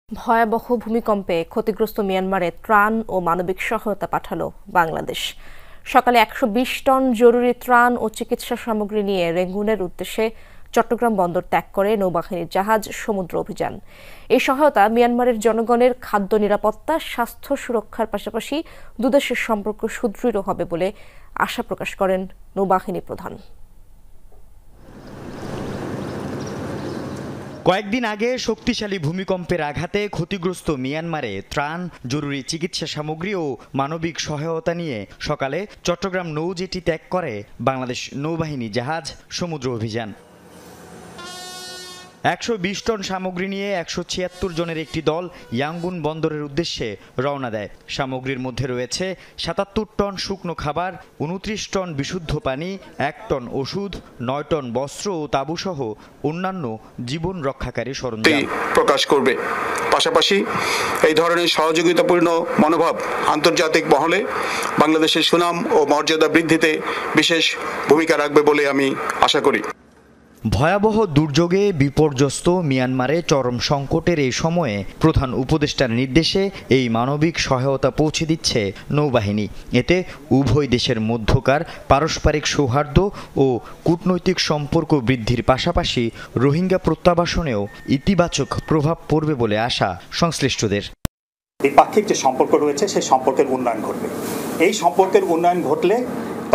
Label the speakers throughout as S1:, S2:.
S1: ভয়াবহ ভূমিকম্পে ক্ষতিগ্রস্ত মিয়ানমারে ত্রাণ ও মানবিক সহায়তা পাঠালো বাংলাদেশ। সকালে ১২০ টন জরুরি ত্রাণ ও চিকিৎসা সামগ্রী নিয়ে রেঙ্গুনের উদ্দেশ্যে চট্টগ্রাম বন্দর ত্যাগ করে নৌবাহিনীর জাহাজ সমুদ্র অভিযান। এই সহায়তা মিয়ানমারের জনগণের খাদ্য নিরাপত্তা, স্বাস্থ্য সুরক্ষার পাশাপাশি দুদেশের সম্পর্ক সুদৃঢ় হবে বলে আশা প্রকাশ করেন নৌবাহিনী প্রধান।
S2: কয়েকদিন আগে শক্তিশালী ভূমিকম্পের আঘাতে ক্ষতিগ্রস্ত মিয়ানমারে ত্রাণ, জরুরি চিকিৎসা সামগ্রী ও মানবিক সহায়তা নিয়ে সকালে চট্টগ্রাম নৌজেটি ত্যাগ করে বাংলাদেশ নৌবাহিনী জাহাজ সমুদ্র অভিযান। ১২০ টন সামগ্রী নিয়ে ১৭৬ জনের একটি দল ইয়াঙ্গুন বন্দরের উদ্দেশ্যে রওনা দেয়। সামগ্রীর মধ্যে রয়েছে ৭৭ টন শুকনো খাবার, ২৯ টন বিশুদ্ধ পানি, ১ টন ওষুধ, ৯ টন বস্ত্র ও তাঁবুসহ অন্যান্য জীবন রক্ষাকারী সরঞ্জাম
S3: প্রকাশ করবে। পাশাপাশি এই ধরনের সহযোগিতাপূর্ণ মনোভাব আন্তর্জাতিক মহলে বাংলাদেশের সুনাম ও মর্যাদা বৃদ্ধিতে বিশেষ ভূমিকা রাখবে বলে আমি আশা করি।
S2: ভয়াবহ দুর্যোগে বিপর্যস্ত মিয়ানমারে চরম সংকটের এই সময়ে প্রধান উপদেষ্টার নির্দেশে এই মানবিক সহায়তা পৌঁছে দিচ্ছে নৌবাহিনী। এতে উভয় দেশের মধ্যকার পারস্পরিক সৌহার্দ্য ও কূটনৈতিক সম্পর্ক বৃদ্ধির পাশাপাশি রোহিঙ্গা প্রত্যাবাসনেও ইতিবাচক প্রভাব পড়বে বলে আশা সংশ্লিষ্টদের।
S4: দ্বিপাক্ষিক যে সম্পর্ক রয়েছে সেই সম্পর্কের উন্নয়ন ঘটবে। এই সম্পর্কের উন্নয়ন ঘটলে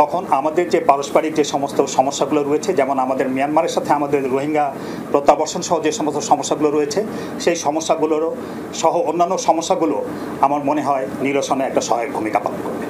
S4: তখন আমাদের যে পারস্পরিক যে সমস্ত সমস্যাগুলো রয়েছে, যেমন আমাদের মিয়ানমারের সাথে আমাদের রোহিঙ্গা প্রত্যাবাসন সহ যে সমস্ত সমস্যাগুলো রয়েছে, সেই সমস্যাগুলোরও সহ অন্যান্য সমস্যাগুলো আমার মনে হয় নিরসনে একটা সহায়ক ভূমিকা পালন করবে।